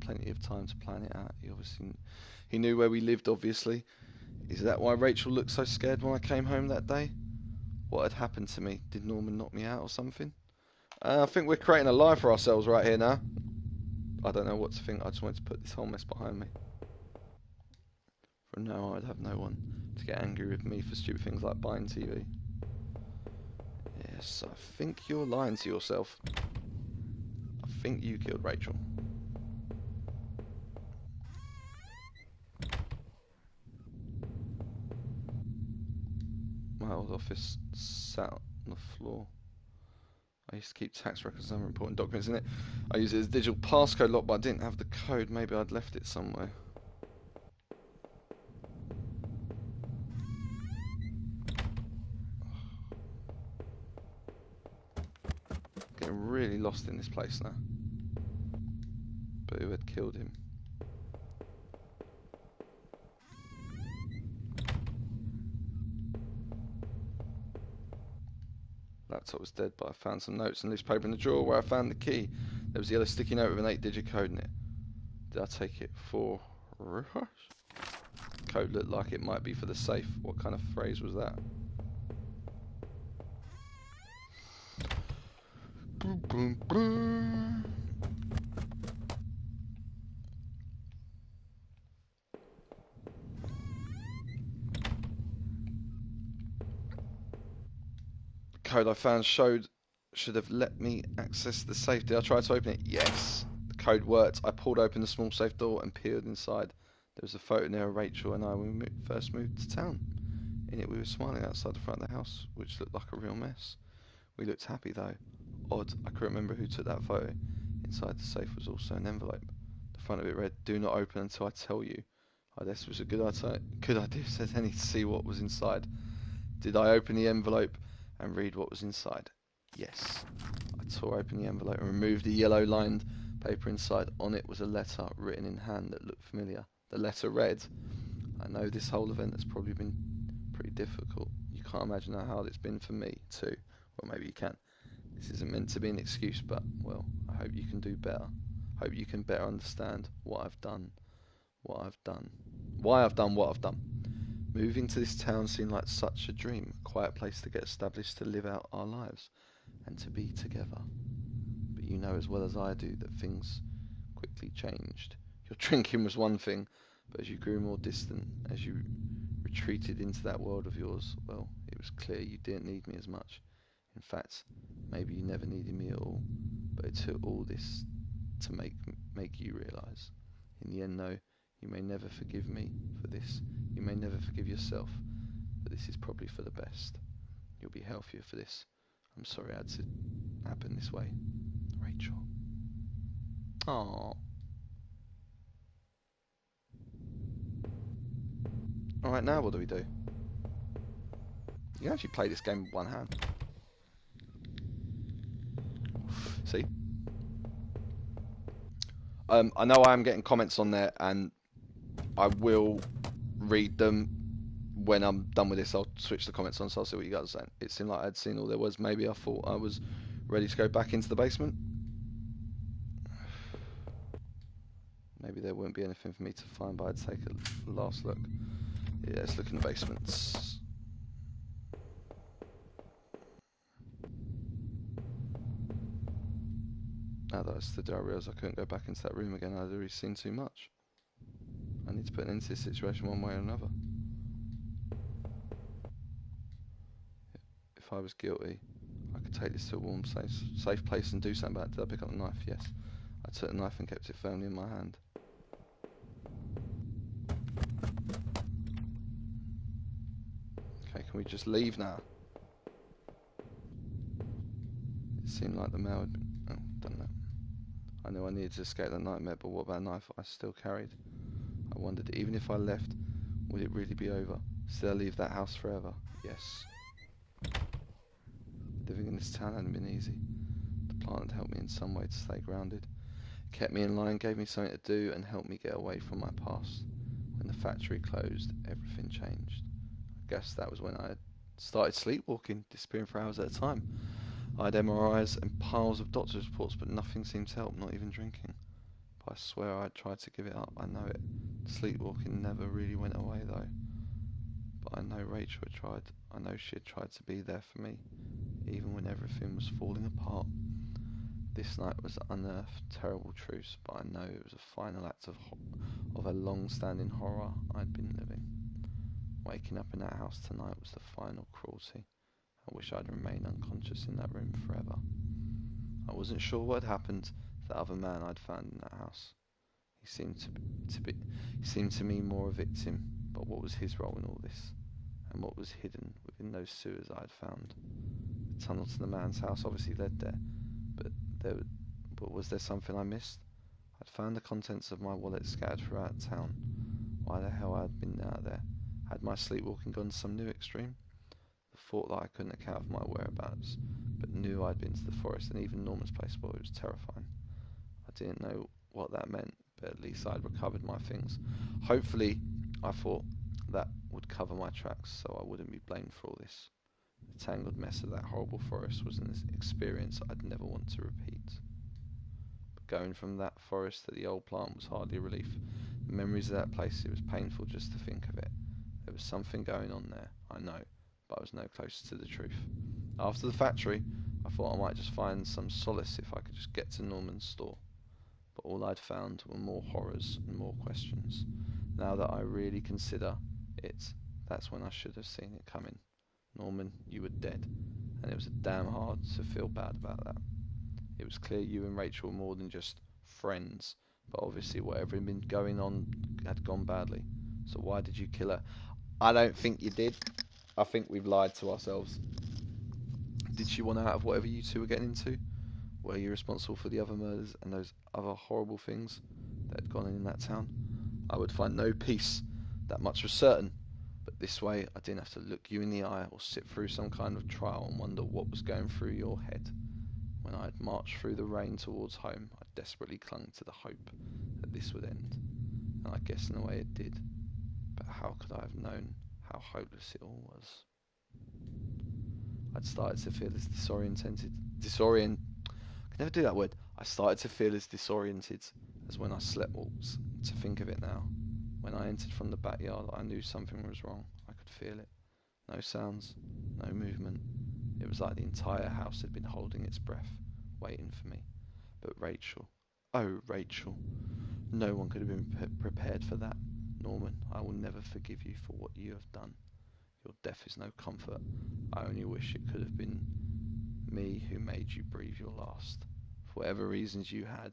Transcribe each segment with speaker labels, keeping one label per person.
Speaker 1: plenty of time to plan it out. He knew where we lived, obviously. Is that why Rachel looked so scared when I came home that day? What had happened to me? Did Norman knock me out or something? I think we're creating a lie for ourselves right here now. I don't know what to think. I just wanted to put this whole mess behind me. From now on, I'd have no one to get angry with me for stupid things like buying TV. Yes, I think you're lying to yourself. I think you killed Rachel. My old office sat on the floor. I used to keep tax records and other important documents in it. I used it as a digital passcode lock, but I didn't have the code. Maybe I'd left it somewhere. Getting really lost in this place now. But who had killed him? Laptop was dead, but I found some notes and loose paper in the drawer where I found the key. There was a yellow sticky note with an 8-digit code in it. Did I take it for Rush? Code looked like it might be for the safe. What kind of phrase was that? Boom, boom, boom. The code I found should have let me access the safe. Did I try to open it? Yes. The code worked. I pulled open the small safe door and peered inside. There was a photo there of Rachel and I when we first moved to town. In it we were smiling outside the front of the house, which looked like a real mess. We looked happy though. Odd, I couldn't remember who took that photo. Inside the safe was also an envelope. The front of it read, "Do not open until I tell you." I guess it was a good idea, said Henny, to see what was inside. Did I open the envelope and read what was inside? Yes. I tore open the envelope and removed the yellow lined paper inside. On it was a letter written in hand that looked familiar. The letter read, "I know this whole event has probably been pretty difficult. You can't imagine how hard it's been for me too." Well, maybe you can. This isn't meant to be an excuse, but, well, I hope you can do better. Hope you can better understand what I've done. Why I've done what I've done. Moving to this town seemed like such a dream. A quiet place to get established, to live out our lives, and to be together. But you know as well as I do that things quickly changed. Your drinking was one thing, but as you grew more distant, as you retreated into that world of yours, well, it was clear you didn't need me as much. In fact, maybe you never needed me at all, but it took all this to make you realise. In the end, though, you may never forgive me for this. You may never forgive yourself, but this is probably for the best. You'll be healthier for this. I'm sorry it had to happen this way. Rachel. Aww. Alright, now what do we do? You can actually play this game with one hand. See? I know I am getting comments on there, and I will read them when I'm done with this. I'll switch the comments on, so I'll see what you guys are saying. It seemed like I'd seen all there was. Maybe I thought I was ready to go back into the basement. Maybe there wouldn't be anything for me to find, but I'd take a last look. Yeah, let's look in the basements. Now that I stood there, I realised I couldn't go back into that room again. I'd already seen too much. I need to put an end to this situation one way or another. If I was guilty, I could take this to a warm, safe place and do something about it. Did I pick up the knife? Yes. I took the knife and kept it firmly in my hand. Okay, can we just leave now? It seemed like the mail had been... Oh, done that. I knew I needed to escape that nightmare, but what about a knife I still carried? I wondered, even if I left, would it really be over? Still I leave that house forever? Yes. Living in this town hadn't been easy. The plant had helped me in some way to stay grounded. It kept me in line, gave me something to do, and helped me get away from my past. When the factory closed, everything changed. I guess that was when I had started sleepwalking, disappearing for hours at a time. I had MRIs and piles of doctor's reports, but nothing seemed to help, not even drinking. I swear I tried to give it up. I know it. Sleepwalking never really went away though. But I know Rachel had tried. I know she had tried to be there for me, even when everything was falling apart. This night was unearthed terrible truths, but I know it was a final act of a long-standing horror I'd been living. Waking up in that house tonight was the final cruelty. I wish I'd remained unconscious in that room forever. I wasn't sure what had happened to the other man I'd found in that house. He seemed to me more a victim, but what was his role in all this? And what was hidden within those sewers I'd found? The tunnel to the man's house obviously led there, but was there something I missed? I'd found the contents of my wallet scattered throughout town. Why the hell I'd been out there? Had my sleepwalking gone to some new extreme? The thought that I couldn't account for my whereabouts, but knew I'd been to the forest and even Norman's place, well, it was terrifying. I didn't know what that meant, but at least I'd recovered my things. Hopefully, I thought, that would cover my tracks, so I wouldn't be blamed for all this. The tangled mess of that horrible forest was an experience I'd never want to repeat. But going from that forest to the old plant was hardly a relief. The memories of that place, it was painful just to think of it. There was something going on there, I know, but I was no closer to the truth. After the factory, I thought I might just find some solace if I could just get to Norman's store. But all I'd found were more horrors and more questions. Now that I really consider it, that's when I should have seen it coming. Norman, you were dead, and it was damn hard to feel bad about that. It was clear you and Rachel were more than just friends, but obviously whatever had been going on had gone badly. So why did you kill her? I don't think you did. I think we've lied to ourselves. Did she want out of whatever you two were getting into? Were you responsible for the other murders and those other horrible things that had gone on in that town? I would find no peace, that much was certain. But this way, I didn't have to look you in the eye or sit through some kind of trial and wonder what was going through your head. When I had marched through the rain towards home, I desperately clung to the hope that this would end. And I guess in a way it did. But how could I have known how hopeless it all was? I'd started to feel as I can never do that word. I started to feel as disoriented as when I slept walks. To think of it now. When I entered from the backyard, I knew something was wrong. I could feel it. No sounds, no movement. It was like the entire house had been holding its breath, waiting for me. But Rachel, oh Rachel, no one could have been prepared for that. Norman, I will never forgive you for what you have done. Your death is no comfort. I only wish it could have been me who made you breathe your last. For whatever reasons you had,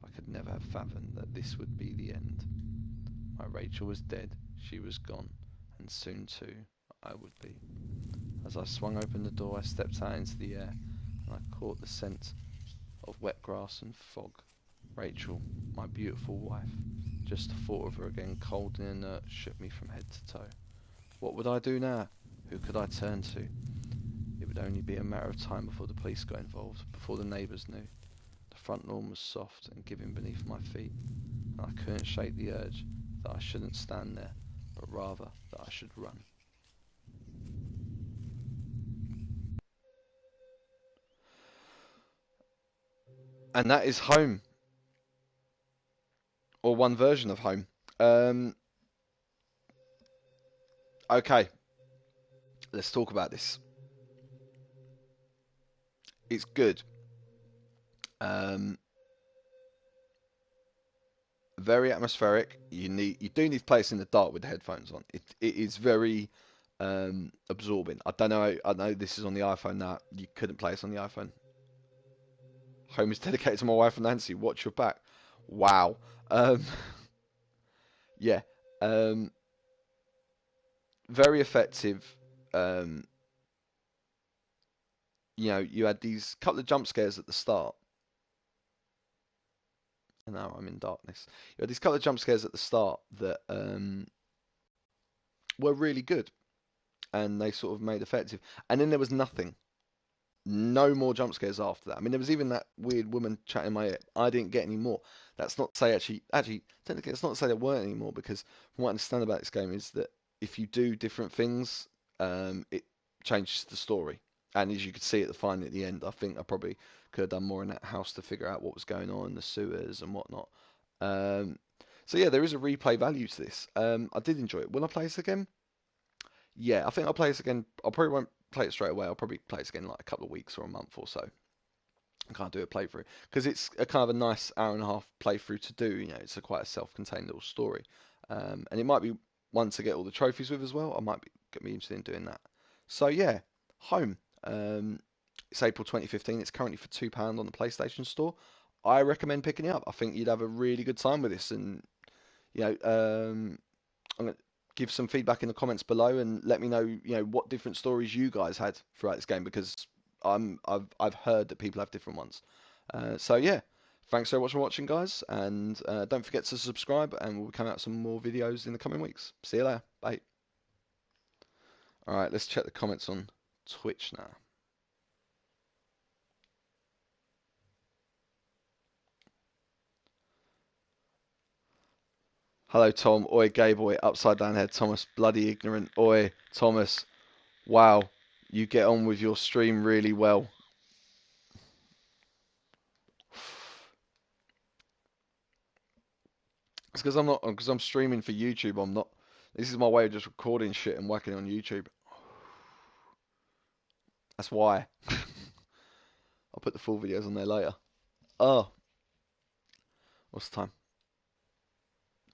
Speaker 1: I could never have fathomed that this would be the end. My Rachel was dead, she was gone, and soon too I would be. As I swung open the door, I stepped out into the air, and I caught the scent of wet grass and fog. Rachel, my beautiful wife. Just the thought of her again, cold and inert, shook me from head to toe. What would I do now? Who could I turn to? It would only be a matter of time before the police got involved, before the neighbours knew. The front lawn was soft and giving beneath my feet, and I couldn't shake the urge that I shouldn't stand there, but rather that I should run. And that is Home, or one version of Home. Okay, let's talk about this. It's good. Very atmospheric. You do need to play this in the dark with the headphones on. It is very absorbing. I don't know. I know this is on the iPhone now. You couldn't play this on the iPhone. Home is dedicated to my wife and Nancy. Watch your back. Wow. Yeah. Very effective. You had these couple of jump scares at the start. And now I'm in darkness. You had these couple of jump scares at the start that were really good. And they sort of made effective. And then there was nothing. No more jump scares after that. I mean, there was even that weird woman chatting in my ear. I didn't get any more. That's not to say actually, technically, it's not to say there weren't any more, because from what I understand about this game is that if you do different things, it changes the story. And as you could see at the final at the end, I think I probably could have done more in that house to figure out what was going on in the sewers and whatnot. Um, so yeah, there is a replay value to this. I did enjoy it. Will I play this again? Yeah, I think I'll play this again. I probably won't play it straight away. I'll probably play this again in like a couple of weeks or a month or so. I can't do a playthrough because it's a kind of a nice hour and a half playthrough to do. You know, it's a quite a self-contained little story, and it might be one to get all the trophies with as well. I might be interested in doing that. So yeah, Home. It's April 2015. It's currently for £2 on the PlayStation Store. I recommend picking it up. I think you'd have a really good time with this, and you know, I'm gonna give some feedback in the comments below and let me know, what different stories you guys had throughout this game because I've heard that people have different ones. So yeah, thanks so much for watching, guys, and don't forget to subscribe, and we'll come out with some more videos in the coming weeks. See you later. Bye. All right, let's check the comments on Twitch now. Hello, Tom. Oi, gay boy. Upside down head. Thomas, bloody ignorant. Oi, Thomas. Wow, you get on with your stream really well. It's because I'm streaming for YouTube. I'm not. This is my way of just recording shit and whacking it on YouTube. That's why. I'll put the full videos on there later. Oh, what's the time?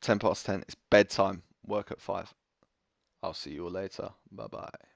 Speaker 1: 10 past 10. It's bedtime. Work at 5. I'll see you all later. Bye bye.